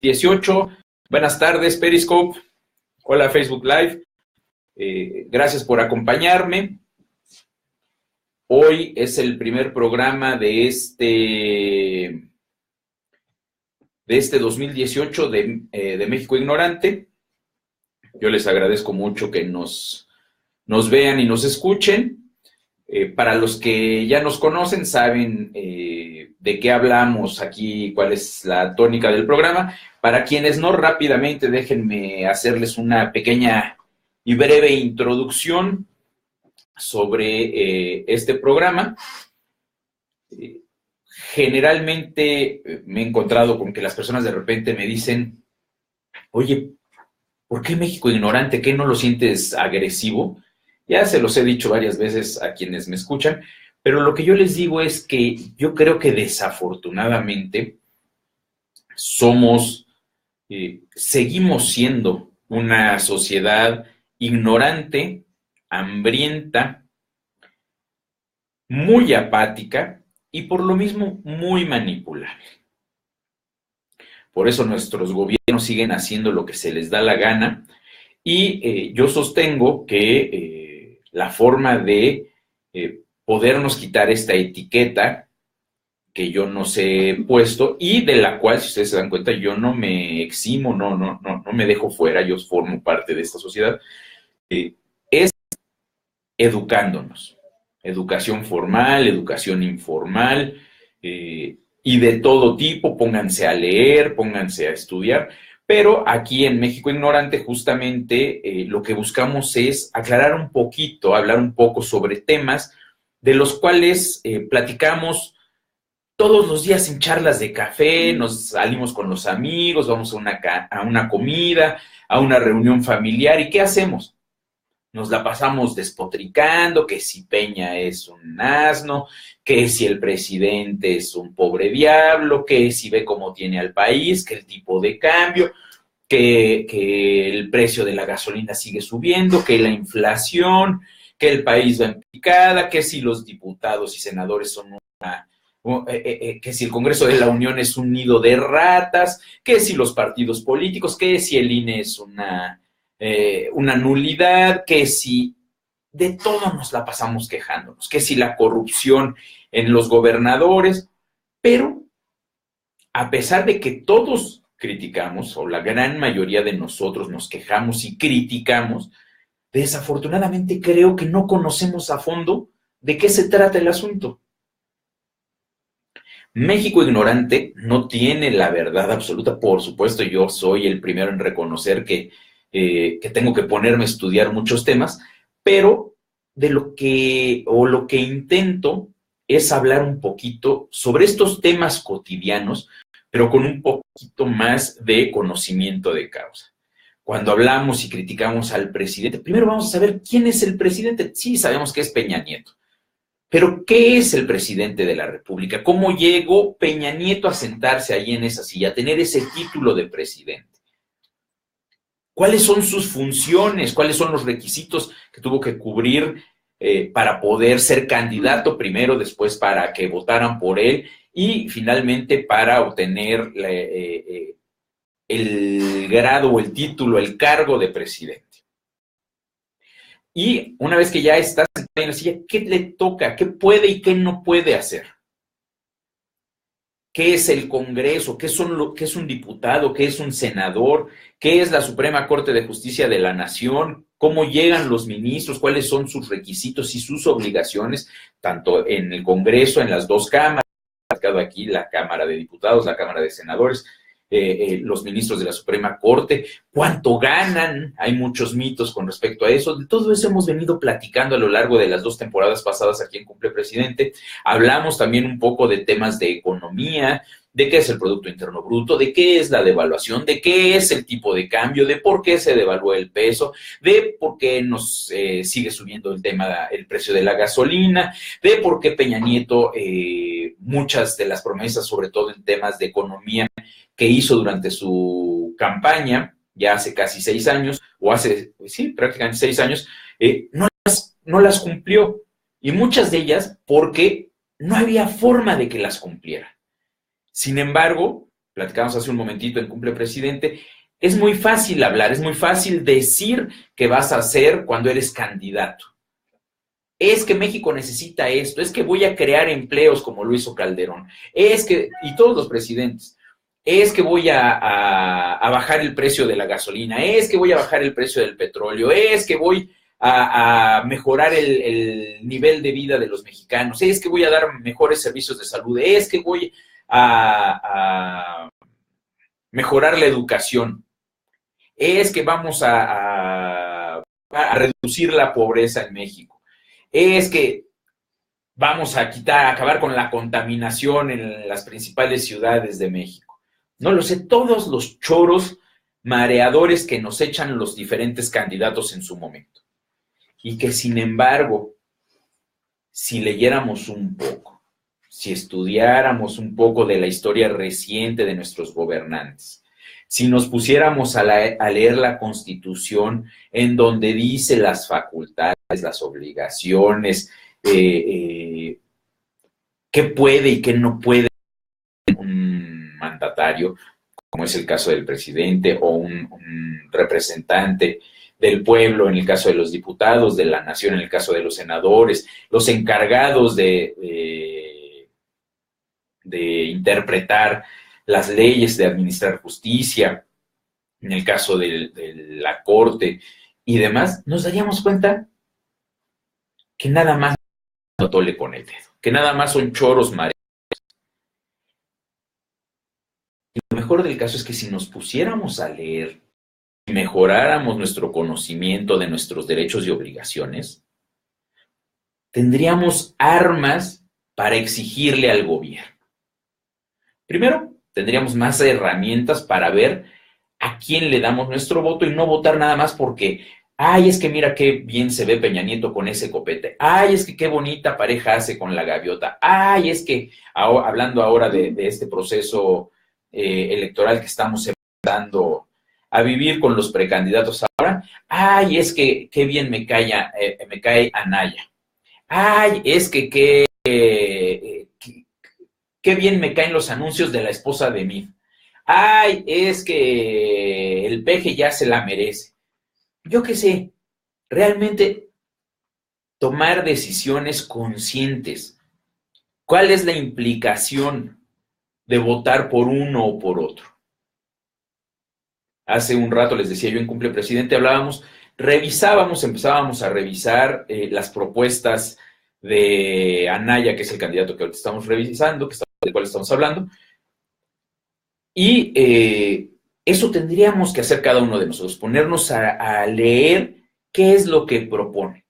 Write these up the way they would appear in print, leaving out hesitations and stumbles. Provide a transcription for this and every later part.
18. Buenas tardes, Periscope. Hola, Facebook Live. Gracias por acompañarme. Hoy es el primer programa de este 2018 de México Ignorante. Yo les agradezco mucho que nos vean y nos escuchen. Para los que ya nos conocen, saben de qué hablamos aquí, cuál es la tónica del programa. Para quienes no, rápidamente déjenme hacerles una pequeña y breve introducción sobre este programa. Generalmente me he encontrado con que las personas de repente me dicen, oye, ¿por qué México Ignorante? ¿Qué no lo sientes agresivo? Ya se los he dicho varias veces a quienes me escuchan, pero lo que yo les digo es que yo creo que desafortunadamente seguimos siendo una sociedad ignorante, hambrienta, muy apática y por lo mismo muy manipulable. Por eso nuestros gobiernos siguen haciendo lo que se les da la gana y yo sostengo que la forma de podernos quitar esta etiqueta que yo nos he puesto y de la cual, si ustedes se dan cuenta, yo no me eximo, no me dejo fuera, yo formo parte de esta sociedad, es educándonos. Educación formal, educación informal, y de todo tipo, pónganse a leer, pónganse a estudiar, pero aquí en México Ignorante justamente lo que buscamos es aclarar un poquito, hablar un poco sobre temas de los cuales platicamos todos los días en charlas de café, nos salimos con los amigos, vamos a una comida, a una reunión familiar, ¿y qué hacemos? Nos la pasamos despotricando, que si Peña es un asno, que si el presidente es un pobre diablo, que si ve cómo tiene al país, que el tipo de cambio, que el precio de la gasolina sigue subiendo, que la inflación, que el país va en picada, que si los diputados y senadores son que si el Congreso de la Unión es un nido de ratas, que si los partidos políticos, que si el INE es una nulidad, que si de todo nos la pasamos quejándonos, que si la corrupción en los gobernadores, pero a pesar de que todos criticamos, o la gran mayoría de nosotros nos quejamos y criticamos, desafortunadamente creo que no conocemos a fondo de qué se trata el asunto. México Ignorante no tiene la verdad absoluta, por supuesto, yo soy el primero en reconocer que tengo que ponerme a estudiar muchos temas, pero lo que intento es hablar un poquito sobre estos temas cotidianos, pero con un poquito más de conocimiento de causa. Cuando hablamos y criticamos al presidente, primero vamos a saber quién es el presidente. Sí, sabemos que es Peña Nieto. Pero, ¿qué es el presidente de la República? ¿Cómo llegó Peña Nieto a sentarse ahí en esa silla, a tener ese título de presidente? ¿Cuáles son sus funciones? ¿Cuáles son los requisitos que tuvo que cubrir para poder ser candidato primero, después para que votaran por él y finalmente para obtener el grado o el título, el cargo de presidente? Y una vez que ya está sentado en la silla, ¿qué le toca? ¿Qué puede y qué no puede hacer? ¿Qué es el Congreso? ¿Qué es un diputado? ¿Qué es un senador? ¿Qué es la Suprema Corte de Justicia de la Nación? ¿Cómo llegan los ministros? ¿Cuáles son sus requisitos y sus obligaciones? Tanto en el Congreso, en las dos cámaras, aquí la Cámara de Diputados, la Cámara de Senadores, los ministros de la Suprema Corte, cuánto ganan, hay muchos mitos con respecto a eso. De todo eso hemos venido platicando a lo largo de las 2 temporadas pasadas aquí en Cumple Presidente. Hablamos también un poco de temas de economía, de qué es el Producto Interno Bruto, de qué es la devaluación, de qué es el tipo de cambio, de por qué se devalúa el peso, de por qué nos sigue subiendo el precio de la gasolina, de por qué Peña Nieto, muchas de las promesas, sobre todo en temas de economía, que hizo durante su campaña, ya hace casi 6 años, o hace, sí, prácticamente 6 años, no las cumplió. Y muchas de ellas porque no había forma de que las cumpliera. Sin embargo, platicamos hace un momentito en Cumple Presidente, es muy fácil hablar, es muy fácil decir qué vas a hacer cuando eres candidato. Es que México necesita esto, es que voy a crear empleos como lo hizo Calderón, es que, y todos los presidentes, es que voy a bajar el precio de la gasolina, es que voy a bajar el precio del petróleo, es que voy a mejorar el nivel de vida de los mexicanos, es que voy a dar mejores servicios de salud, es que voy a mejorar la educación, es que vamos a reducir la pobreza en México, es que vamos a acabar con la contaminación en las principales ciudades de México. No lo sé, todos los choros mareadores que nos echan los diferentes candidatos en su momento. Y que sin embargo, si leyéramos un poco, si estudiáramos un poco de la historia reciente de nuestros gobernantes, si nos pusiéramos a leer la Constitución en donde dice las facultades, las obligaciones, qué puede y qué no puede un mandatario, como es el caso del presidente, o un representante del pueblo en el caso de los diputados, de la nación en el caso de los senadores, los encargados de interpretar las leyes, de administrar justicia, en el caso de la corte y demás, nos daríamos cuenta que nada más no tole con el dedo, que nada más son choros mareados. Y lo mejor del caso es que si nos pusiéramos a leer y mejoráramos nuestro conocimiento de nuestros derechos y obligaciones, tendríamos armas para exigirle al gobierno. Primero, tendríamos más herramientas para ver a quién le damos nuestro voto y no votar nada más porque, ay, es que mira qué bien se ve Peña Nieto con ese copete, ay, es que qué bonita pareja hace con la gaviota, ay, es que, hablando ahora de este proceso electoral que estamos empezando a vivir con los precandidatos ahora, ay, es que qué bien me cae Anaya, ay, es que qué bien me caen los anuncios de la esposa de Mid. Ay, es que el peje ya se la merece. Yo qué sé, realmente tomar decisiones conscientes. ¿Cuál es la implicación de votar por uno o por otro? Hace un rato les decía yo en Cumple Presidente, empezábamos a revisar las propuestas de Anaya, que es el candidato que ahorita estamos revisando, del cual estamos hablando, y eso tendríamos que hacer cada uno de nosotros, ponernos a leer qué es lo que propone.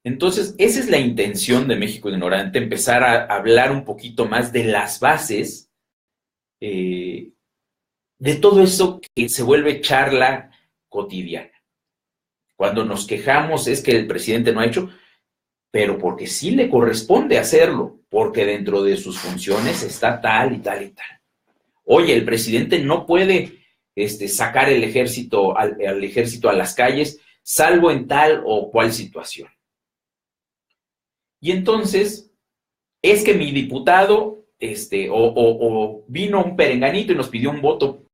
Entonces, esa es la intención de México Ignorante, empezar a hablar un poquito más de las bases de todo eso que se vuelve charla cotidiana. Cuando nos quejamos es que el presidente no ha hecho, pero porque sí le corresponde hacerlo, porque dentro de sus funciones está tal y tal y tal. Oye, el presidente no puede sacar al ejército a las calles, salvo en tal o cual situación. Y entonces, es que mi diputado, o vino un perenganito y nos pidió un voto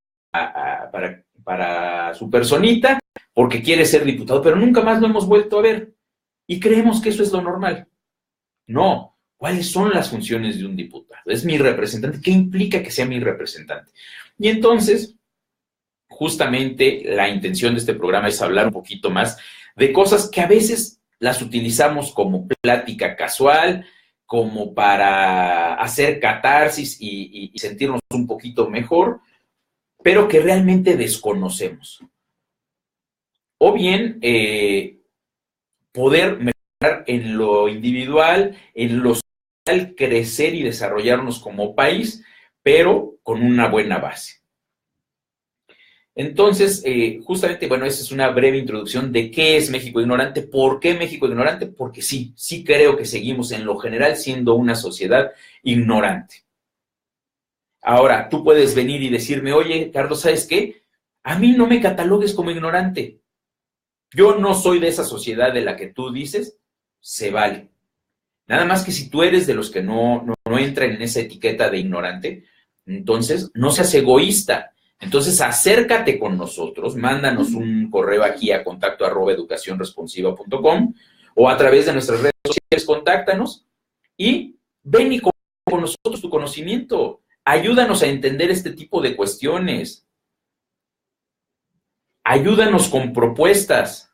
para su personita, porque quiere ser diputado, pero nunca más lo hemos vuelto a ver. Y creemos que eso es lo normal. No. ¿Cuáles son las funciones de un diputado? Es mi representante. ¿Qué implica que sea mi representante? Y entonces, justamente la intención de este programa es hablar un poquito más de cosas que a veces las utilizamos como plática casual, como para hacer catarsis y sentirnos un poquito mejor, pero que realmente desconocemos. O bien, poder mejorar en lo individual, en lo social, crecer y desarrollarnos como país, pero con una buena base. Entonces, justamente, bueno, esa es una breve introducción de qué es México Ignorante. ¿Por qué México Ignorante? Porque sí creo que seguimos en lo general siendo una sociedad ignorante. Ahora, tú puedes venir y decirme, oye, Carlos, ¿sabes qué? A mí no me catalogues como ignorante. Yo no soy de esa sociedad de la que tú dices, se vale. Nada más que si tú eres de los que no entran en esa etiqueta de ignorante, Entonces, no seas egoísta. Entonces, acércate con nosotros, mándanos un correo aquí a contacto@educacionresponsiva.com o a través de nuestras redes sociales, contáctanos y ven y con nosotros tu conocimiento. Ayúdanos a entender este tipo de cuestiones. Ayúdanos con propuestas.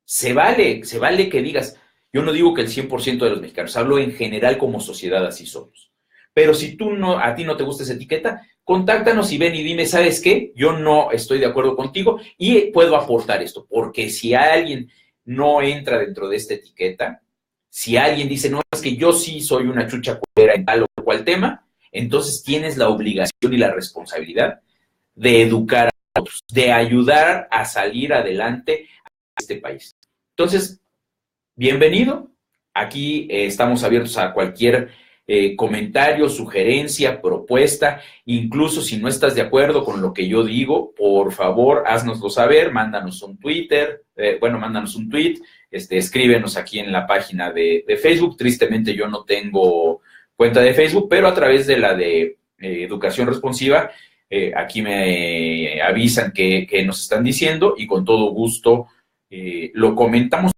Se vale que digas, yo no digo que el 100% de los mexicanos, hablo en general como sociedad, así somos. Pero si a ti no te gusta esa etiqueta, contáctanos y ven y dime, ¿sabes qué? Yo no estoy de acuerdo contigo y puedo aportar esto, porque si alguien no entra dentro de esta etiqueta, si alguien dice, no, es que yo sí soy una chucha culera en tal o cual tema, entonces tienes la obligación y la responsabilidad de educar a otros, de ayudar a salir adelante a este país. Entonces, bienvenido. Aquí estamos abiertos a cualquier comentario, sugerencia, propuesta. Incluso si no estás de acuerdo con lo que yo digo, por favor, háznoslo saber, mándanos un Twitter, mándanos un tweet, escríbenos aquí en la página de Facebook. Tristemente yo no tengo cuenta de Facebook, pero a través de la de Educación Responsiva, aquí me avisan que nos están diciendo y con todo gusto lo comentamos.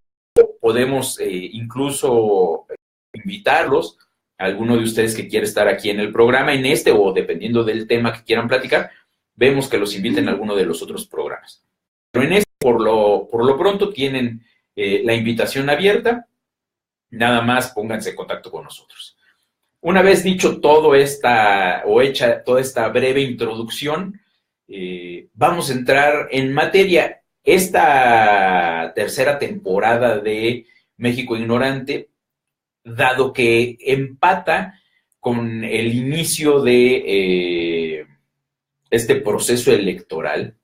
Podemos incluso invitarlos a alguno de ustedes que quiera estar aquí en el programa, o dependiendo del tema que quieran platicar, vemos que los inviten a alguno de los otros programas. Pero en por lo pronto tienen la invitación abierta, nada más pónganse en contacto con nosotros. Una vez dicho hecha toda esta breve introducción, vamos a entrar en materia. Esta tercera temporada de México Ignorante, dado que empata con el inicio de este proceso electoral,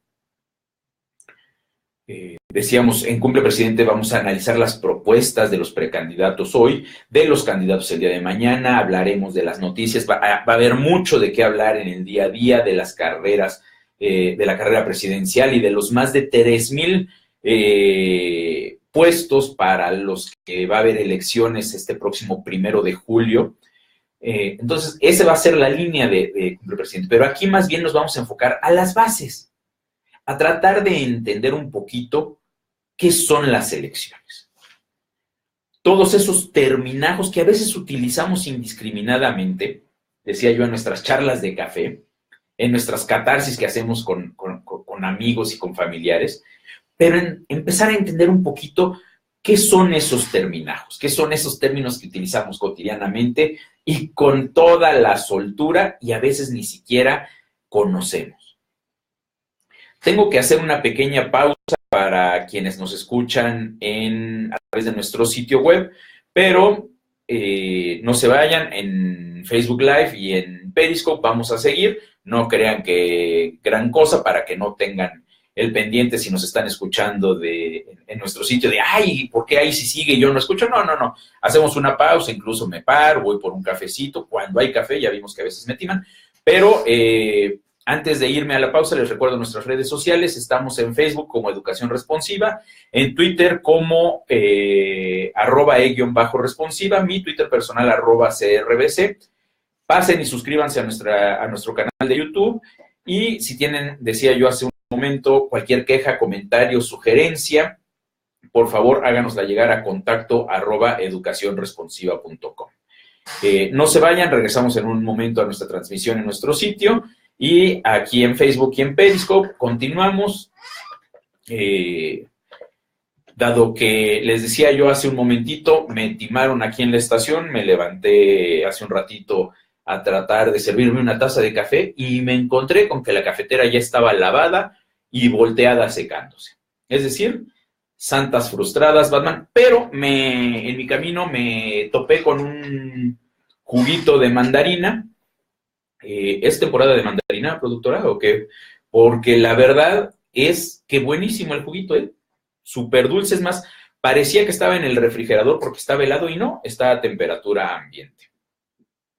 decíamos, en Cumple Presidente vamos a analizar las propuestas de los precandidatos hoy, de los candidatos el día de mañana, hablaremos de las noticias, va a haber mucho de qué hablar en el día a día, de las carreras, de la carrera presidencial y de los más de 3,000 puestos para los que va a haber elecciones este próximo 1 de julio. Entonces, esa va a ser la línea de Cumple Presidente. Pero aquí más bien nos vamos a enfocar a las bases, a tratar de entender un poquito qué son las elecciones. Todos esos terminajos que a veces utilizamos indiscriminadamente, decía yo en nuestras charlas de café, en nuestras catarsis que hacemos con amigos y con familiares, pero empezar a entender un poquito qué son esos terminajos, qué son esos términos que utilizamos cotidianamente y con toda la soltura y a veces ni siquiera conocemos. Tengo que hacer una pequeña pausa para quienes nos escuchan a través de nuestro sitio web, pero no se vayan, en Facebook Live y en Periscope vamos a seguir. No crean que gran cosa, para que no tengan el pendiente si nos están escuchando en nuestro sitio de, ay, ¿por qué ahí sí sigue y yo no escucho? No. Hacemos una pausa, incluso me paro, voy por un cafecito. Cuando hay café, ya vimos que a veces me timan. Pero antes de irme a la pausa, les recuerdo nuestras redes sociales. Estamos en Facebook como Educación Responsiva, en Twitter como @e_responsiva, mi Twitter personal @CRBC. Pasen y suscríbanse a nuestro canal de YouTube. Y si tienen, decía yo hace un momento, cualquier queja, comentario, sugerencia, por favor háganosla llegar a contacto@educacionresponsiva.com. No se vayan, regresamos en un momento a nuestra transmisión en nuestro sitio. Y aquí en Facebook y en Periscope continuamos. Dado que les decía yo hace un momentito, me timaron aquí en la estación, me levanté hace un ratito a tratar de servirme una taza de café y me encontré con que la cafetera ya estaba lavada y volteada secándose. Es decir, santas frustradas, Batman, pero en mi camino me topé con un juguito de mandarina. ¿Es temporada de mandarina, productora, o qué? Porque la verdad es que buenísimo el juguito, súper dulce. Es más, parecía que estaba en el refrigerador porque estaba helado y no, está a temperatura ambiente.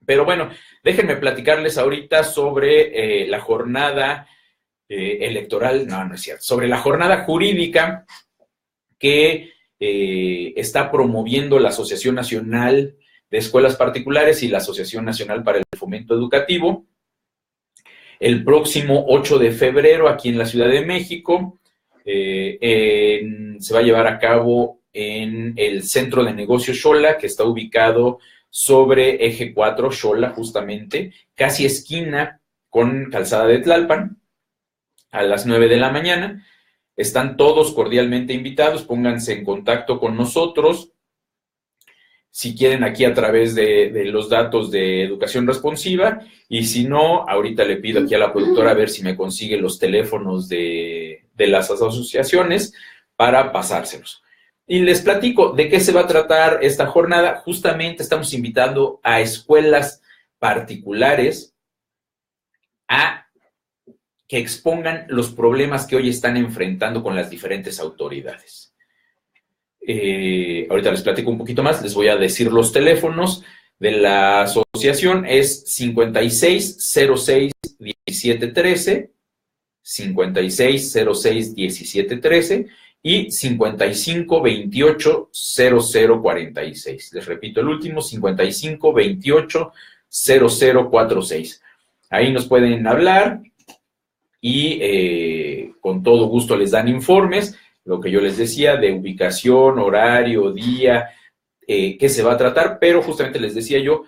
Pero bueno, déjenme platicarles ahorita sobre la jornada electoral, no es cierto, sobre la jornada jurídica que está promoviendo la Asociación Nacional de Escuelas Particulares y la Asociación Nacional para el Fomento Educativo. El próximo 8 de febrero, aquí en la Ciudad de México, se va a llevar a cabo en el Centro de Negocios Xola, que está ubicado sobre Eje 4, Xola, justamente, casi esquina con Calzada de Tlalpan, a las 9 de la mañana. Están todos cordialmente invitados, pónganse en contacto con nosotros. Si quieren, aquí a través de los datos de Educación Responsiva, y si no, ahorita le pido aquí a la productora a ver si me consigue los teléfonos de las asociaciones para pasárselos. Y les platico de qué se va a tratar esta jornada. Justamente estamos invitando a escuelas particulares a que expongan los problemas que hoy están enfrentando con las diferentes autoridades. Ahorita les platico un poquito más, les voy a decir los teléfonos de la asociación. Es 5606-1713, 5606-1713 y 5528-0046. Les repito el último, 5528-0046. Ahí nos pueden hablar y con todo gusto les dan informes, lo que yo les decía, de ubicación, horario, día, qué se va a tratar, pero justamente les decía yo,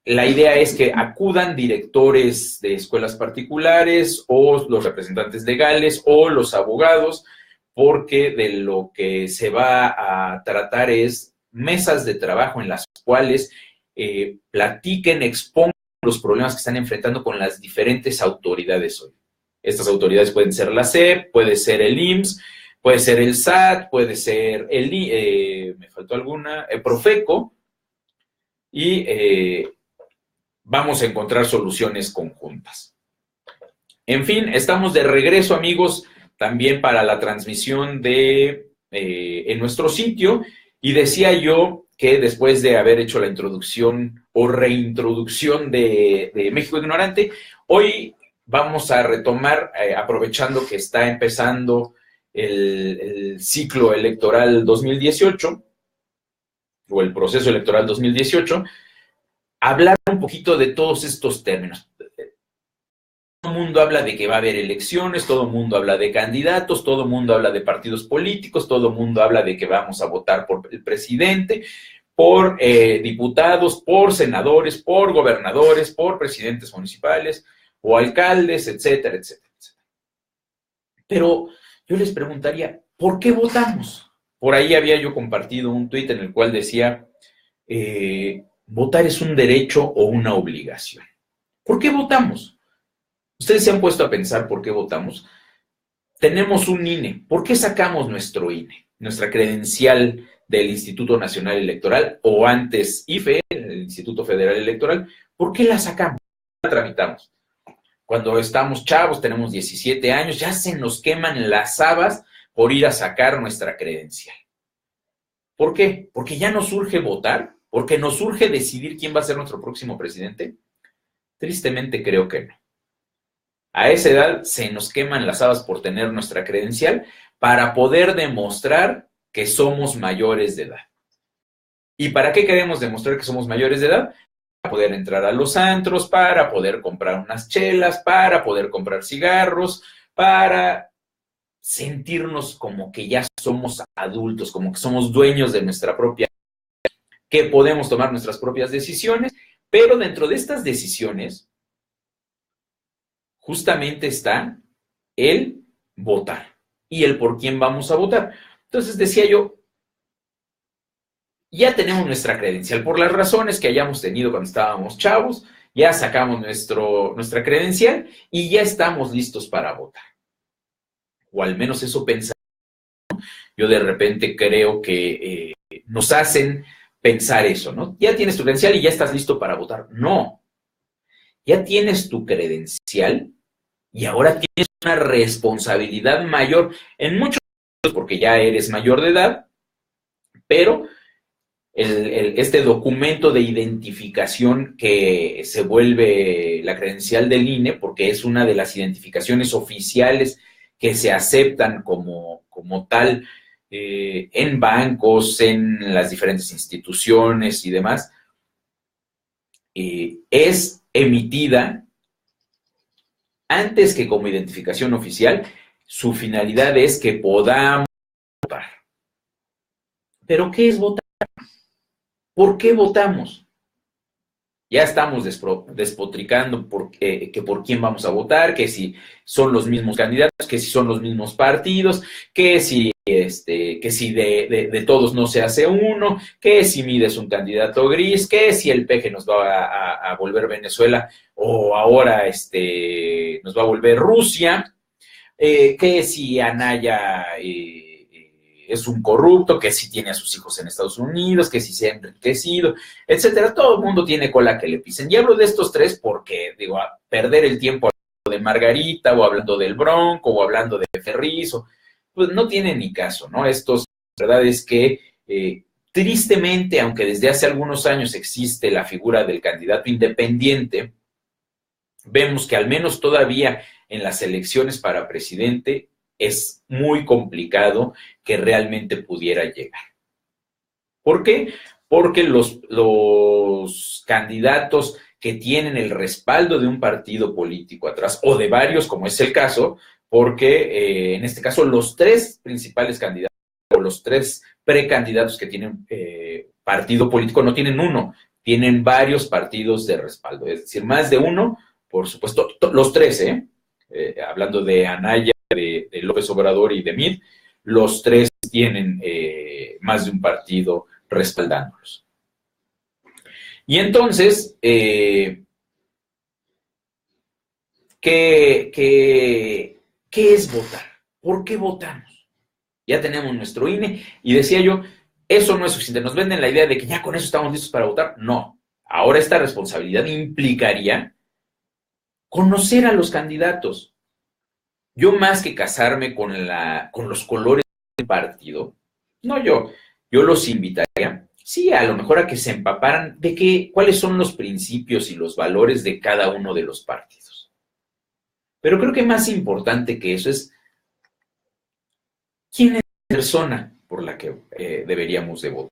la idea es que acudan directores de escuelas particulares o los representantes legales o los abogados, porque de lo que se va a tratar es mesas de trabajo en las cuales platiquen, expongan los problemas que están enfrentando con las diferentes autoridades hoy. Estas autoridades pueden ser la SEP, puede ser el IMSS, puede ser el SAT, puede ser me faltó alguna, el Profeco, y vamos a encontrar soluciones conjuntas. En fin, estamos de regreso, amigos, también para la transmisión en nuestro sitio, y decía yo que después de haber hecho la introducción o reintroducción de México Ignorante, hoy vamos a retomar, aprovechando que está empezando el ciclo electoral 2018, o el proceso electoral 2018, hablar un poquito de todos estos términos. Todo el mundo habla de que va a haber elecciones, todo el mundo habla de candidatos, todo el mundo habla de partidos políticos, todo el mundo habla de que vamos a votar por el presidente, por diputados, por senadores, por gobernadores, por presidentes municipales o alcaldes, etcétera, etcétera, etcétera. Pero yo les preguntaría, ¿por qué votamos? Por ahí había yo compartido un tuit en el cual decía, votar es un derecho o una obligación. ¿Por qué votamos? ¿Ustedes se han puesto a pensar por qué votamos? Tenemos un INE. ¿Por qué sacamos nuestro INE? Nuestra credencial del Instituto Nacional Electoral, o antes IFE, el Instituto Federal Electoral. ¿Por qué la sacamos? La tramitamos. Cuando estamos chavos, tenemos 17 años, ya se nos queman las habas por ir a sacar nuestra credencial. ¿Por qué? ¿Porque ya nos urge votar? ¿Porque nos urge decidir quién va a ser nuestro próximo presidente? Tristemente creo que no. A esa edad se nos queman las habas por tener nuestra credencial para poder demostrar que somos mayores de edad. ¿Y para qué queremos demostrar que somos mayores de edad? Para poder entrar a los antros, para poder comprar unas chelas, para poder comprar cigarros, para sentirnos como que ya somos adultos, como que somos dueños de nuestra propia vida, que podemos tomar nuestras propias decisiones, pero dentro de estas decisiones justamente está el votar y el por quién vamos a votar. Entonces decía yo, ya tenemos nuestra credencial por las razones que hayamos tenido cuando estábamos chavos, ya sacamos nuestra credencial y ya estamos listos para votar. O al menos eso pensaba. Yo de repente creo que nos hacen pensar eso, ¿no? Ya tienes tu credencial y ya estás listo para votar. No, ya tienes tu credencial y ahora tienes una responsabilidad mayor, en muchos casos porque ya eres mayor de edad, pero este documento de identificación que se vuelve la credencial del INE, porque es una de las identificaciones oficiales que se aceptan como tal en bancos, en las diferentes instituciones y demás, es emitida antes que como identificación oficial. Su finalidad es que podamos votar. ¿Pero qué es votar? ¿Por qué votamos? Ya estamos despotricando que por quién vamos a votar, que si son los mismos candidatos, que si son los mismos partidos, que si de todos no se hace uno, que si mides un candidato gris, que si el PG nos va a volver Venezuela o ahora nos va a volver Rusia, que si Anaya es un corrupto, que si tiene a sus hijos en Estados Unidos, que si se ha enriquecido, etcétera. Todo el mundo tiene cola que le pisen. Y hablo de estos tres porque, digo, a perder el tiempo hablando de Margarita, o hablando del Bronco, o hablando de Ferrizo, pues no tiene ni caso, ¿no? Estos, la verdad es que, tristemente, aunque desde hace algunos años existe la figura del candidato independiente, vemos que al menos todavía en las elecciones para presidente es muy complicado que realmente pudiera llegar. ¿Por qué? Porque los candidatos que tienen el respaldo de un partido político atrás, o de varios, como es el caso, porque en este caso los tres principales candidatos, o los tres precandidatos que tienen partido político, no tienen uno, tienen varios partidos de respaldo, es decir, más de uno, por supuesto, los tres, hablando de Anaya, de López Obrador y de Mid, los tres tienen más de un partido respaldándolos. Y entonces, ¿qué es votar? ¿Por qué votamos? Ya tenemos nuestro INE y decía yo, eso no es suficiente. Nos venden la idea de que ya con eso estamos listos para votar. No. Ahora esta responsabilidad implicaría conocer a los candidatos. Yo más que casarme con los colores del partido, no yo los invitaría, sí, a lo mejor a que se empaparan de cuáles son los principios y los valores de cada uno de los partidos. Pero creo que más importante que eso es quién es la persona por la que deberíamos de votar.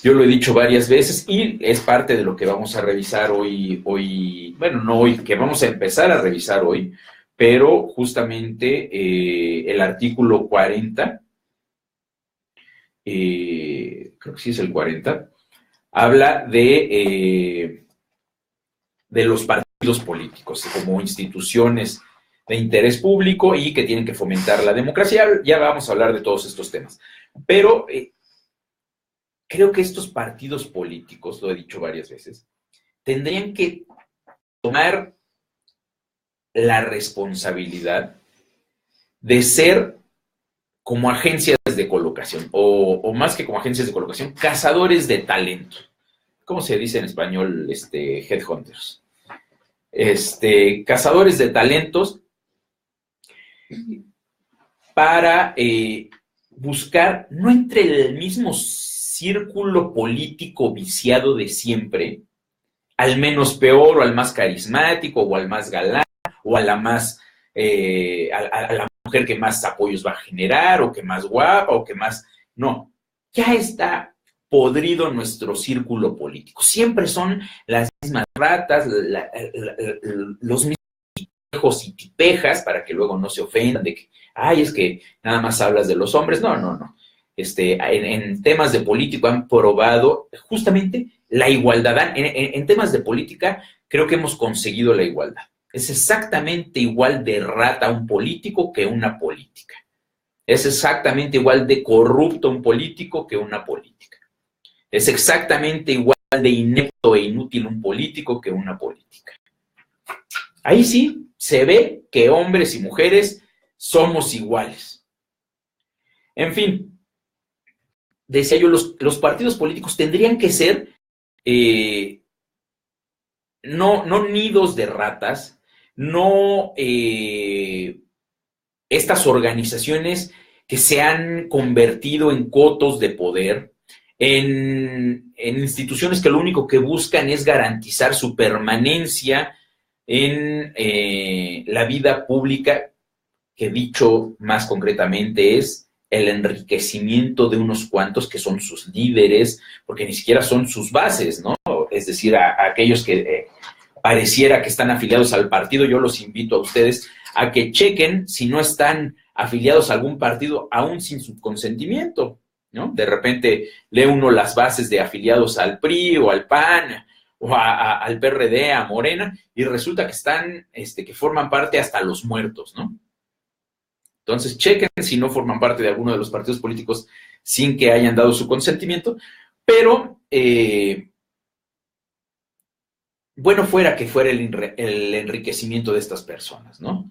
Yo lo he dicho varias veces y es parte de lo que vamos a revisar hoy, bueno, no hoy, que vamos a empezar a revisar hoy, pero justamente el artículo 40, creo que sí es el 40, habla de los partidos políticos como instituciones de interés público y que tienen que fomentar la democracia. Ya vamos a hablar de todos estos temas, pero creo que estos partidos políticos, lo he dicho varias veces, tendrían que tomar la responsabilidad de ser como agencias de colocación, o más que como agencias de colocación, cazadores de talento. ¿Cómo se dice en español? Headhunters. Cazadores de talentos para buscar, no entre el mismo círculo político viciado de siempre, al menos peor, o al más carismático, o al más galán, o a la más, a la mujer que más apoyos va a generar, o que más guapa, o que más... No, ya está podrido nuestro círculo político. Siempre son las mismas ratas, los mismos tipejos y tipejas, para que luego no se ofendan de que, ay, es que nada más hablas de los hombres. No, no, no. En temas de político han probado justamente la igualdad. En temas de política creo que hemos conseguido la igualdad. Es exactamente igual de rata un político que una política. Es exactamente igual de corrupto un político que una política. Es exactamente igual de inepto e inútil un político que una política. Ahí sí se ve que hombres y mujeres somos iguales. En fin, decía yo, los partidos políticos tendrían que ser no nidos de ratas, no estas organizaciones que se han convertido en cotos de poder, en instituciones que lo único que buscan es garantizar su permanencia en la vida pública, que dicho más concretamente es el enriquecimiento de unos cuantos que son sus líderes, porque ni siquiera son sus bases, ¿no? Es decir, a aquellos que pareciera que están afiliados al partido. Yo los invito a ustedes a que chequen si no están afiliados a algún partido, aún sin su consentimiento, ¿no? De repente lee uno las bases de afiliados al PRI o al PAN o al PRD, a Morena, y resulta que están, que forman parte hasta los muertos, ¿no? Entonces, chequen si no forman parte de alguno de los partidos políticos sin que hayan dado su consentimiento, pero bueno fuera que fuera el enriquecimiento de estas personas, ¿no?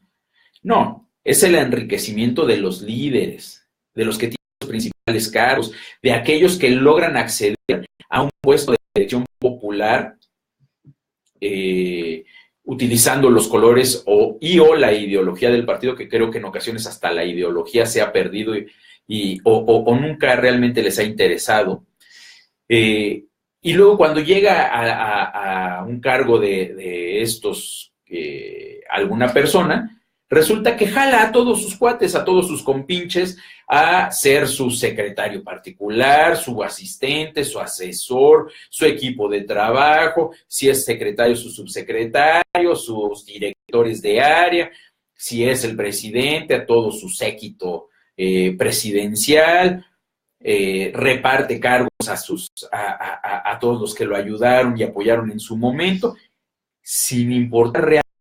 No, es el enriquecimiento de los líderes, de los que tienen los principales cargos, de aquellos que logran acceder a un puesto de elección popular utilizando los colores o la ideología del partido, que creo que en ocasiones hasta la ideología se ha perdido o nunca realmente les ha interesado. Y luego cuando llega a un cargo de estos, alguna persona, resulta que jala a todos sus cuates, a todos sus compinches, a ser su secretario particular, su asistente, su asesor, su equipo de trabajo, si es secretario, su subsecretario, sus directores de área, si es el presidente, a todo su séquito presidencial, reparte cargos a todos los que lo ayudaron y apoyaron en su momento, sin importar realmente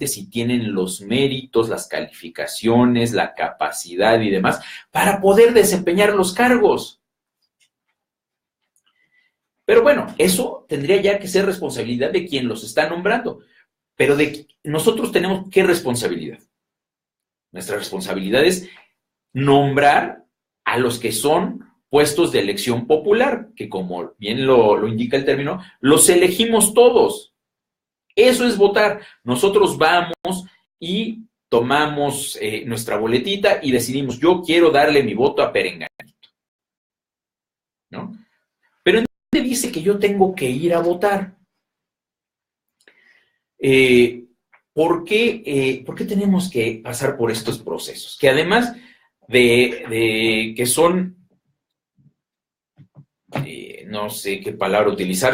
si tienen los méritos, las calificaciones, la capacidad y demás para poder desempeñar los cargos. Pero bueno, eso tendría ya que ser responsabilidad de quien los está nombrando. Pero nosotros tenemos ¿qué responsabilidad? Nuestra responsabilidad es nombrar a los que son puestos de elección popular, que como bien lo indica el término, los elegimos todos. Eso es votar. Nosotros vamos y tomamos nuestra boletita y decidimos, yo quiero darle mi voto a Perenganito, ¿no? Pero ¿en dónde dice que yo tengo que ir a votar? ¿Por qué tenemos que pasar por estos procesos? Que además de que son, no sé qué palabra utilizar,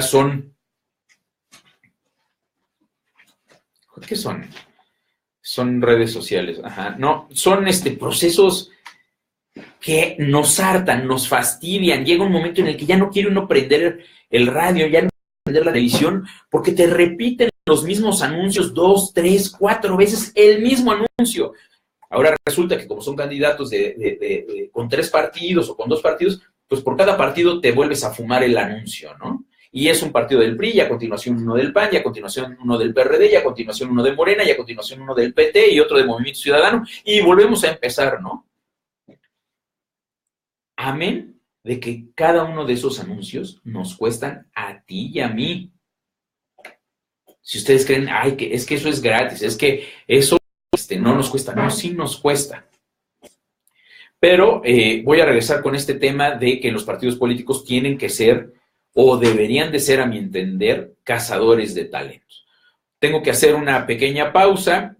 ¿qué son? Son redes sociales, ajá. No, son procesos que nos hartan, nos fastidian. Llega un momento en el que ya no quiere uno prender el radio, ya no quiere prender la televisión, porque te repiten los mismos anuncios 2, 3, 4 veces el mismo anuncio. Ahora resulta que como son candidatos con 3 partidos o con 2 partidos, pues por cada partido te vuelves a fumar el anuncio, ¿no? Y es un partido del PRI, y a continuación uno del PAN, y a continuación uno del PRD, y a continuación uno de Morena, y a continuación uno del PT, y otro de Movimiento Ciudadano, y volvemos a empezar, ¿no? Amén de que cada uno de esos anuncios nos cuestan a ti y a mí. Si ustedes creen, que es que eso es gratis, es que eso no nos cuesta, no, sí nos cuesta. Pero voy a regresar con este tema de que los partidos políticos tienen que ser, o deberían de ser, a mi entender, cazadores de talentos. Tengo que hacer una pequeña pausa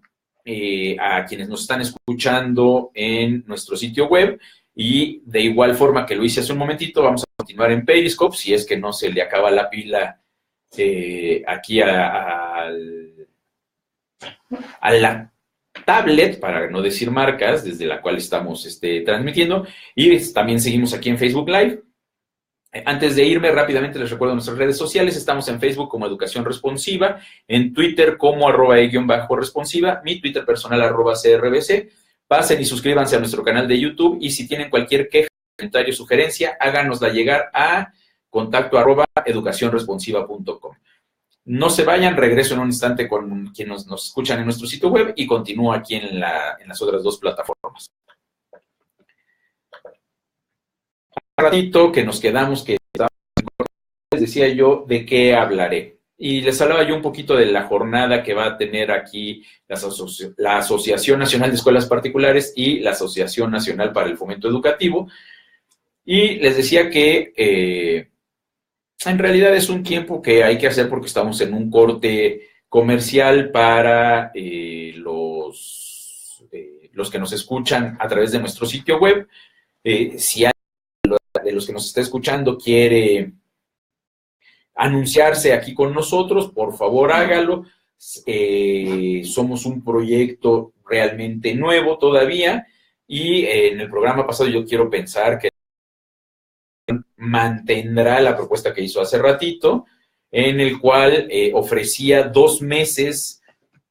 a quienes nos están escuchando en nuestro sitio web, y de igual forma que lo hice hace un momentito, vamos a continuar en Periscope, si es que no se le acaba la pila aquí a la tablet, para no decir marcas, desde la cual estamos transmitiendo, y también seguimos aquí en Facebook Live. Antes de irme, rápidamente les recuerdo nuestras redes sociales. Estamos en Facebook como Educación Responsiva, en Twitter como @e_responsiva, mi Twitter personal @CRBC. Pasen y suscríbanse a nuestro canal de YouTube, y si tienen cualquier queja, comentario, sugerencia, háganosla llegar a contacto@educacionresponsiva.com. No se vayan, regreso en un instante con quienes nos escuchan en nuestro sitio web y continúo aquí en las otras 2 plataformas. Un ratito que nos quedamos, que les decía yo de qué hablaré. Y les hablaba yo un poquito de la jornada que va a tener aquí la Asociación Nacional de Escuelas Particulares y la Asociación Nacional para el Fomento Educativo. Y les decía que en realidad es un tiempo que hay que hacer porque estamos en un corte comercial para los que nos escuchan a través de nuestro sitio web. Si alguien de los que nos está escuchando quiere anunciarse aquí con nosotros, por favor hágalo. Somos un proyecto realmente nuevo todavía y en el programa pasado yo quiero pensar que mantendrá la propuesta que hizo hace ratito, en el cual ofrecía 2 meses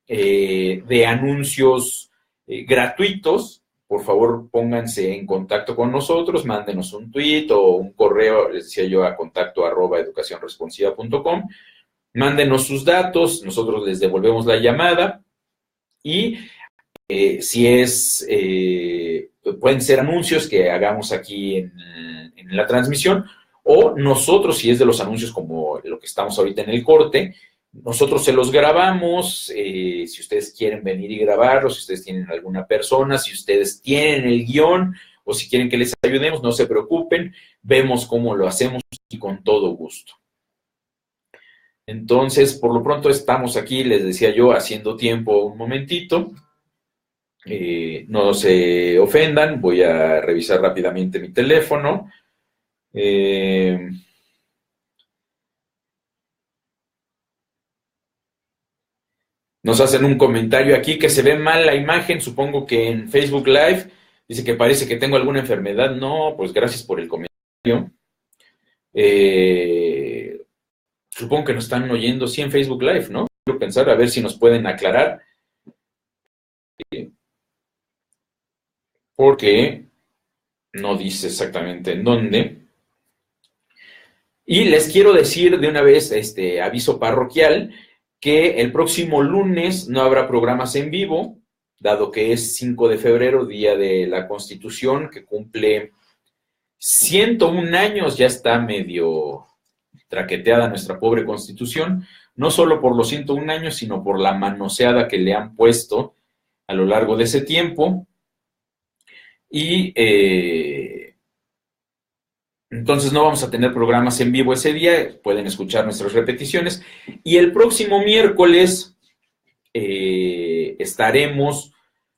de anuncios gratuitos. Por favor, pónganse en contacto con nosotros, mándenos un tweet o un correo, les decía yo, a contacto@educacionresponsiva.com. Mándenos sus datos, nosotros les devolvemos la llamada y pueden ser anuncios que hagamos aquí en la transmisión, o nosotros, si es de los anuncios como lo que estamos ahorita en el corte, nosotros se los grabamos. Si ustedes quieren venir y grabarlos, si ustedes tienen alguna persona, si ustedes tienen el guión o si quieren que les ayudemos, no se preocupen, vemos cómo lo hacemos y con todo gusto. Entonces, por lo pronto estamos aquí, les decía yo, haciendo tiempo un momentito. No se ofendan, voy a revisar rápidamente mi teléfono. Nos hacen un comentario aquí que se ve mal la imagen, supongo que en Facebook Live. Dice que parece que tengo alguna enfermedad. No, pues gracias por el comentario. Supongo que nos están oyendo, sí, en Facebook Live, ¿no? Quiero pensar, a ver si nos pueden aclarar. Porque no dice exactamente en dónde. Y les quiero decir de una vez, aviso parroquial, que el próximo lunes no habrá programas en vivo, dado que es 5 de febrero, Día de la Constitución, que cumple 101 años, ya está medio traqueteada nuestra pobre Constitución, no solo por los 101 años, sino por la manoseada que le han puesto a lo largo de ese tiempo. Y entonces no vamos a tener programas en vivo ese día, pueden escuchar nuestras repeticiones. Y el próximo miércoles estaremos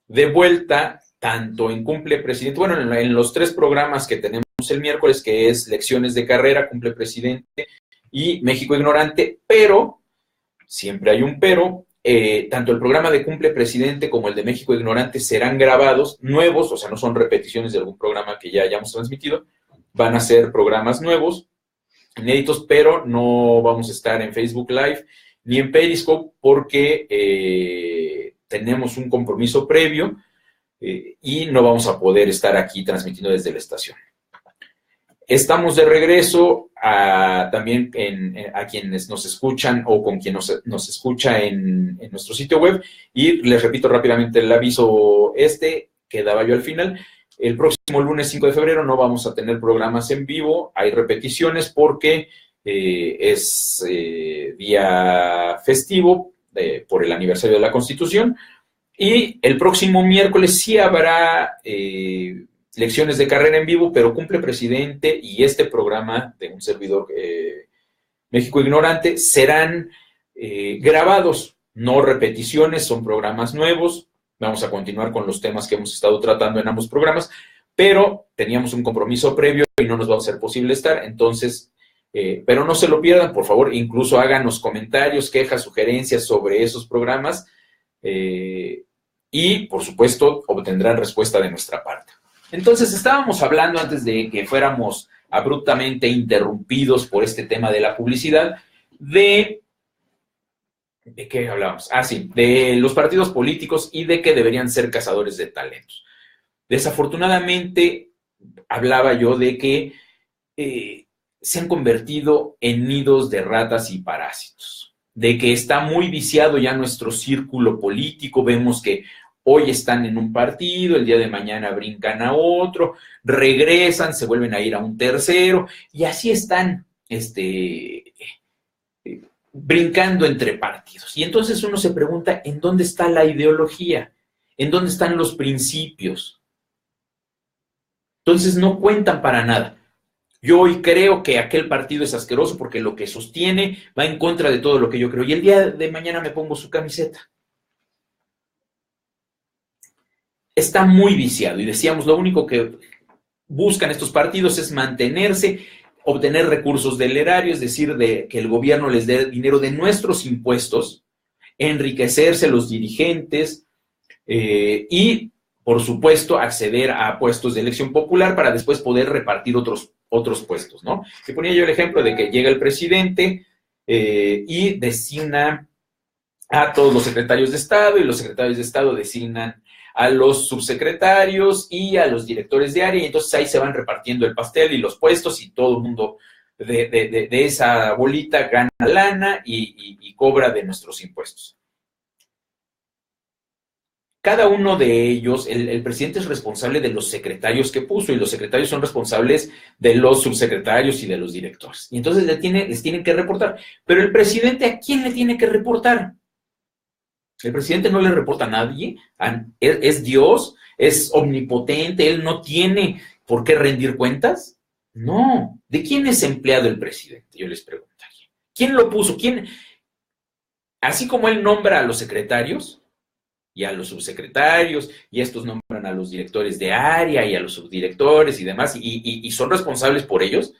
de vuelta, tanto en Cumple Presidente, bueno, en los 3 programas que tenemos el miércoles, que es Lecciones de Carrera, Cumple Presidente y México Ignorante, pero, siempre hay un pero, tanto el programa de Cumple Presidente como el de México Ignorante serán grabados, nuevos, o sea, no son repeticiones de algún programa que ya hayamos transmitido, van a ser programas nuevos, inéditos, pero no vamos a estar en Facebook Live ni en Periscope porque tenemos un compromiso previo y no vamos a poder estar aquí transmitiendo desde la estación. Estamos de regreso también a quienes nos escuchan o con quien nos escucha en nuestro sitio web, y les repito rápidamente el aviso que daba yo al final. El próximo lunes 5 de febrero no vamos a tener programas en vivo, hay repeticiones porque es día festivo por el aniversario de la Constitución, y el próximo miércoles sí habrá lecciones de carrera en vivo, pero Cumple Presidente y este programa de un servidor México Ignorante serán grabados, no repeticiones, son programas nuevos. Vamos a continuar con los temas que hemos estado tratando en ambos programas, pero teníamos un compromiso previo y no nos va a ser posible estar, entonces, pero no se lo pierdan, por favor, incluso háganos comentarios, quejas, sugerencias sobre esos programas y, por supuesto, obtendrán respuesta de nuestra parte. Entonces, estábamos hablando, antes de que fuéramos abruptamente interrumpidos por este tema de la publicidad, ¿de qué hablábamos? Sí, de los partidos políticos y de que deberían ser cazadores de talentos. Desafortunadamente, hablaba yo de que se han convertido en nidos de ratas y parásitos, de que está muy viciado ya nuestro círculo político. Vemos que hoy están en un partido, el día de mañana brincan a otro, regresan, se vuelven a ir a un tercero, y así están brincando entre partidos. Y entonces uno se pregunta, ¿en dónde está la ideología? ¿En dónde están los principios? Entonces no cuentan para nada. Yo hoy creo que aquel partido es asqueroso porque lo que sostiene va en contra de todo lo que yo creo. Y el día de mañana me pongo su camiseta. Está muy viciado. Y decíamos, lo único que buscan estos partidos es mantenerse, obtener recursos del erario, es decir, de que el gobierno les dé dinero de nuestros impuestos, enriquecerse los dirigentes y, por supuesto, acceder a puestos de elección popular para después poder repartir otros puestos, ¿no? Que ponía yo el ejemplo de que llega el presidente y designa a todos los secretarios de Estado y los secretarios de Estado designan a los subsecretarios y a los directores de área y entonces ahí se van repartiendo el pastel y los puestos y todo el mundo de esa bolita gana lana y cobra de nuestros impuestos. Cada uno de ellos, el presidente es responsable de los secretarios que puso y los secretarios son responsables de los subsecretarios y de los directores. Y entonces les tienen que reportar. Pero el presidente, ¿a quién le tiene que reportar? El presidente no le reporta a nadie, es Dios, es omnipotente, él no tiene por qué rendir cuentas. No, ¿de quién es empleado el presidente? Yo les preguntaría. ¿Quién lo puso? ¿Quién? Así como él nombra a los secretarios y a los subsecretarios, y estos nombran a los directores de área y a los subdirectores y demás, y son responsables por ellos,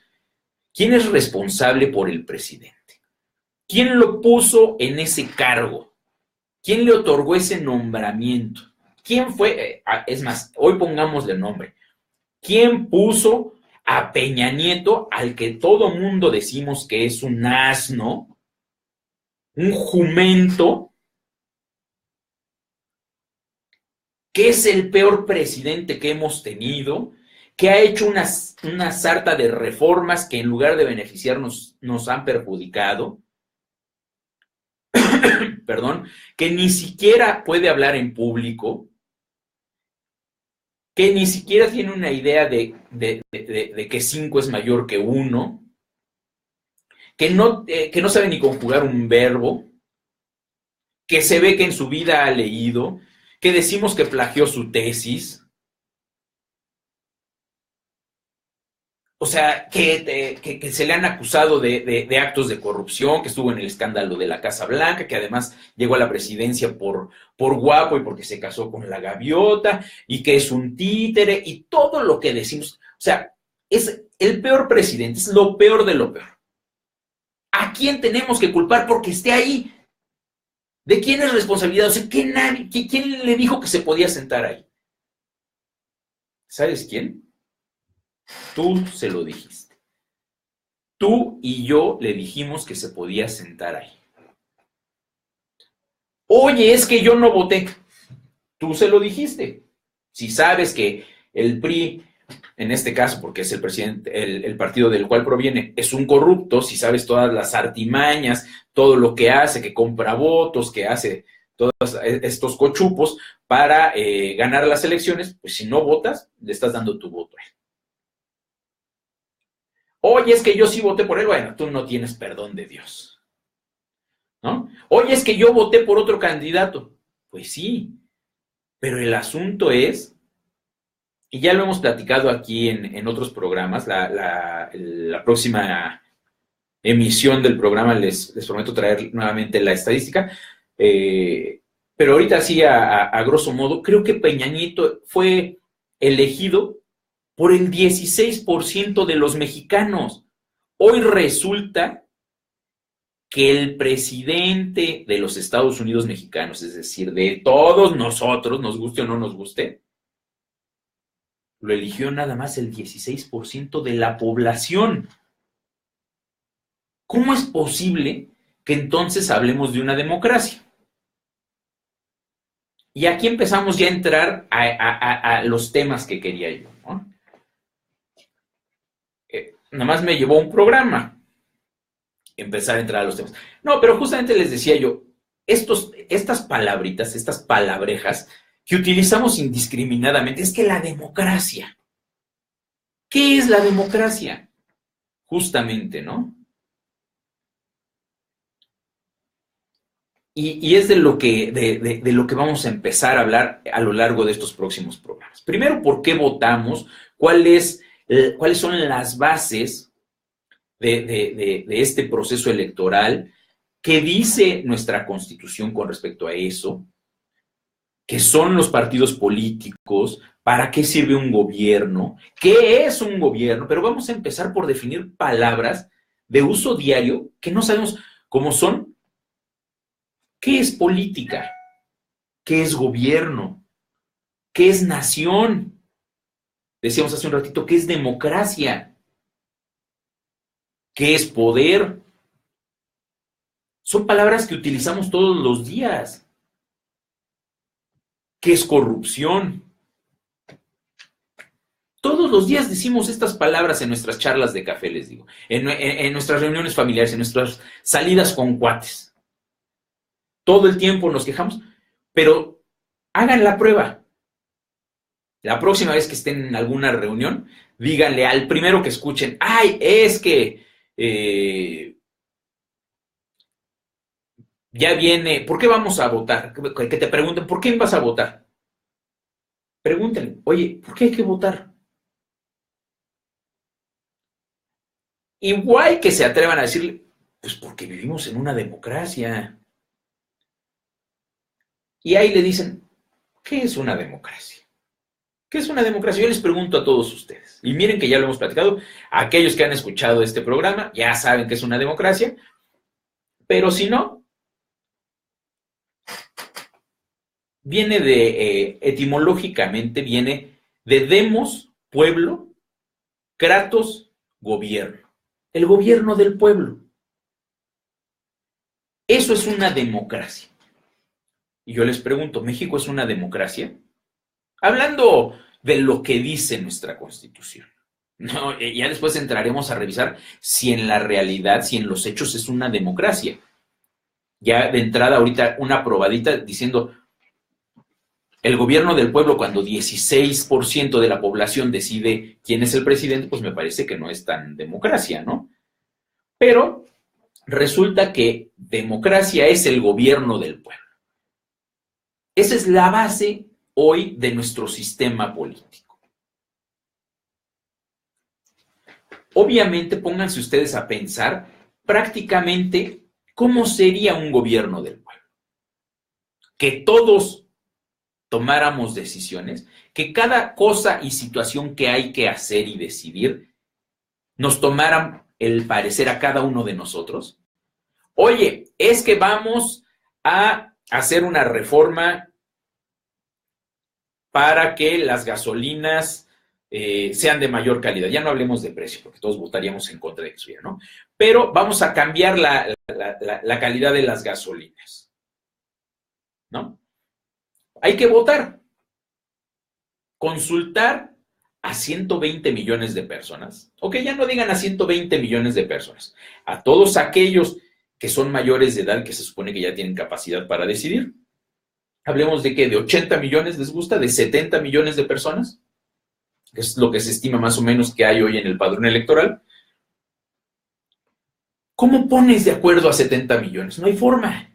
¿quién es responsable por el presidente? ¿Quién lo puso en ese cargo? ¿Quién le otorgó ese nombramiento? ¿Quién fue? Es más, hoy pongámosle nombre. ¿Quién puso a Peña Nieto, al que todo mundo decimos que es un asno, un jumento, que es el peor presidente que hemos tenido, que ha hecho una sarta de reformas que en lugar de beneficiarnos nos han perjudicado? Perdón, que ni siquiera puede hablar en público, que ni siquiera tiene una idea de que 5 es mayor que 1, que no sabe ni conjugar un verbo, que se ve que en su vida ha leído, que decimos que plagió su tesis. O sea, que se le han acusado de actos de corrupción, que estuvo en el escándalo de la Casa Blanca, que además llegó a la presidencia por guapo y porque se casó con la gaviota, y que es un títere, y todo lo que decimos. O sea, es el peor presidente, es lo peor de lo peor. ¿A quién tenemos que culpar porque esté ahí? ¿De quién es responsabilidad? O sea, ¿quién le dijo que se podía sentar ahí? ¿Sabes quién? Tú se lo dijiste. Tú y yo le dijimos que se podía sentar ahí. Oye, es que yo no voté. Tú se lo dijiste. Si sabes que el PRI, en este caso, porque es el presidente, el partido del cual proviene, es un corrupto, si sabes todas las artimañas, todo lo que hace, que compra votos, que hace todos estos cochupos para ganar las elecciones, pues si no votas, le estás dando tu voto a él. Oye, es que yo sí voté por él. Bueno, tú no tienes perdón de Dios, ¿no? Oye, es que yo voté por otro candidato. Pues sí, pero el asunto es, y ya lo hemos platicado aquí en otros programas, la próxima emisión del programa les prometo traer nuevamente la estadística, pero ahorita sí, a grosso modo, creo que Peña Nieto fue elegido por el 16% de los mexicanos. Hoy resulta que el presidente de los Estados Unidos mexicanos, es decir, de todos nosotros, nos guste o no nos guste, lo eligió nada más el 16% de la población. ¿Cómo es posible que entonces hablemos de una democracia? Y aquí empezamos ya a entrar a los temas que quería yo, ¿no? Nada más me llevó un programa empezar a entrar a los temas. No, pero justamente les decía yo, estas palabritas, estas palabrejas que utilizamos indiscriminadamente, es que la democracia. ¿Qué es la democracia? Justamente, ¿no? Y es de lo que vamos a empezar a hablar a lo largo de estos próximos programas. Primero, ¿por qué votamos? ¿Cuáles son las bases de este proceso electoral? ¿Qué dice nuestra Constitución con respecto a eso? ¿Qué son los partidos políticos? ¿Para qué sirve un gobierno? ¿Qué es un gobierno? Pero vamos a empezar por definir palabras de uso diario que no sabemos cómo son. ¿Qué es política? ¿Qué es gobierno? ¿Qué es nación? Decíamos hace un ratito, ¿qué es democracia? ¿Qué es poder? Son palabras que utilizamos todos los días. ¿Qué es corrupción? Todos los días decimos estas palabras en nuestras charlas de café, les digo, en nuestras reuniones familiares, en nuestras salidas con cuates. Todo el tiempo nos quejamos, pero hagan la prueba. La próxima vez que estén en alguna reunión, díganle al primero que escuchen, ay, es que ya viene, ¿por qué vamos a votar? Que te pregunten, ¿por qué vas a votar? Pregúntenle, oye, ¿por qué hay que votar? Igual que se atrevan a decirle, pues porque vivimos en una democracia. Y ahí le dicen, ¿qué es una democracia? ¿Qué es una democracia? Yo les pregunto a todos ustedes. Y miren que ya lo hemos platicado. Aquellos que han escuchado este programa ya saben que es una democracia. Pero si no, viene etimológicamente, viene de demos, pueblo, kratos, gobierno. El gobierno del pueblo. Eso es una democracia. Y yo les pregunto, ¿México es una democracia? Hablando de lo que dice nuestra Constitución. No, ya después entraremos a revisar si en la realidad, si en los hechos es una democracia. Ya de entrada ahorita una probadita diciendo el gobierno del pueblo cuando 16% de la población decide quién es el presidente, pues me parece que no es tan democracia, ¿no? Pero resulta que democracia es el gobierno del pueblo. Esa es la base hoy de nuestro sistema político. Obviamente, pónganse ustedes a pensar prácticamente cómo sería un gobierno del pueblo. Que todos tomáramos decisiones, que cada cosa y situación que hay que hacer y decidir nos tomaran el parecer a cada uno de nosotros. Oye, es que vamos a hacer una reforma para que las gasolinas sean de mayor calidad. Ya no hablemos de precio, porque todos votaríamos en contra de eso, ¿no? Pero vamos a cambiar la calidad de las gasolinas, ¿no? Hay que votar, consultar a 120 millones de personas, o que ya no digan a 120 millones de personas, a todos aquellos que son mayores de edad, que se supone que ya tienen capacidad para decidir. Hablemos de que de 80 millones les gusta, de 70 millones de personas, que es lo que se estima más o menos que hay hoy en el padrón electoral. ¿Cómo pones de acuerdo a 70 millones? No hay forma,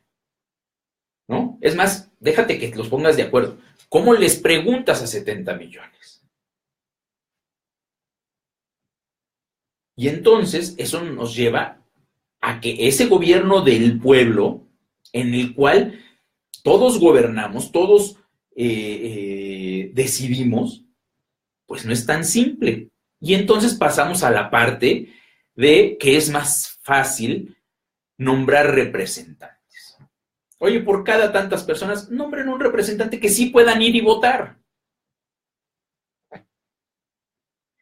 ¿no? Es más, déjate que los pongas de acuerdo. ¿Cómo les preguntas a 70 millones? Y entonces eso nos lleva a que ese gobierno del pueblo, en el cual todos gobernamos, todos decidimos, pues no es tan simple. Y entonces pasamos a la parte de que es más fácil nombrar representantes. Oye, por cada tantas personas, nombren un representante que sí puedan ir y votar.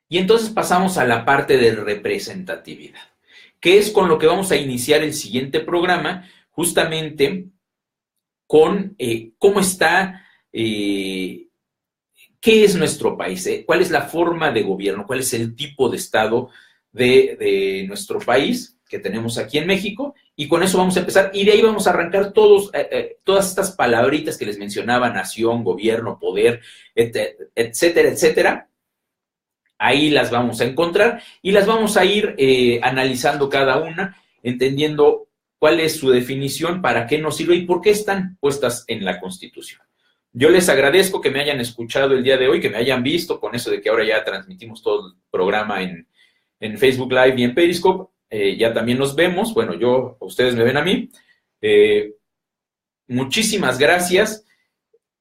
Y entonces pasamos a la parte de representatividad, que es con lo que vamos a iniciar el siguiente programa, justamente con cómo está, qué es nuestro país, cuál es la forma de gobierno, cuál es el tipo de Estado de nuestro país que tenemos aquí en México, y con eso vamos a empezar, y de ahí vamos a arrancar todas estas palabritas que les mencionaba, nación, gobierno, poder, etcétera, etcétera. Ahí las vamos a encontrar y las vamos a ir analizando cada una, entendiendo cuál es su definición, para qué nos sirve y por qué están puestas en la Constitución. Yo les agradezco que me hayan escuchado el día de hoy, que me hayan visto con eso de que ahora ya transmitimos todo el programa en Facebook Live y en Periscope. Ya también nos vemos. Bueno, ustedes me ven a mí. Muchísimas gracias.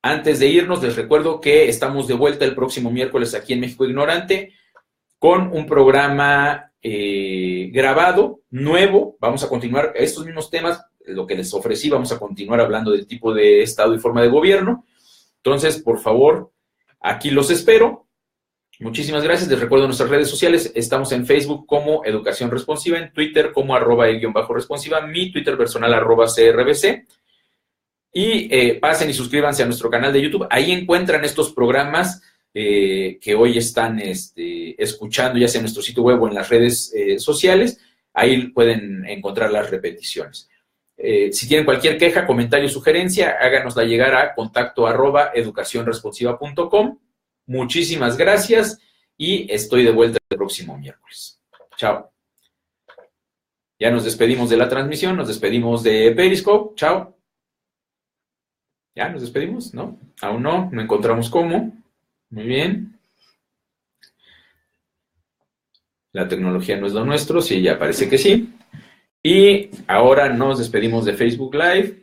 Antes de irnos, les recuerdo que estamos de vuelta el próximo miércoles aquí en México Ignorante con un programa grabado, nuevo. Vamos a continuar estos mismos temas, lo que les ofrecí, vamos a continuar hablando del tipo de Estado y forma de gobierno. Entonces, por favor, aquí los espero. Muchísimas gracias. Les recuerdo nuestras redes sociales. Estamos en Facebook como Educación Responsiva, en Twitter como @e_responsiva, mi Twitter personal @CRBC. Y pasen y suscríbanse a nuestro canal de YouTube. Ahí encuentran estos programas que hoy están escuchando, ya sea en nuestro sitio web o en las redes sociales. Ahí pueden encontrar las repeticiones. Si tienen cualquier queja, comentario o sugerencia, háganosla llegar a contacto@educacionresponsiva.com. Muchísimas gracias y estoy de vuelta el próximo miércoles. Chao. Ya nos despedimos de la transmisión, nos despedimos de Periscope. Chao. ¿Ya nos despedimos? ¿No? Aún no encontramos cómo. Muy bien. La tecnología no es lo nuestro, sí, ya parece que sí. Y ahora nos despedimos de Facebook Live.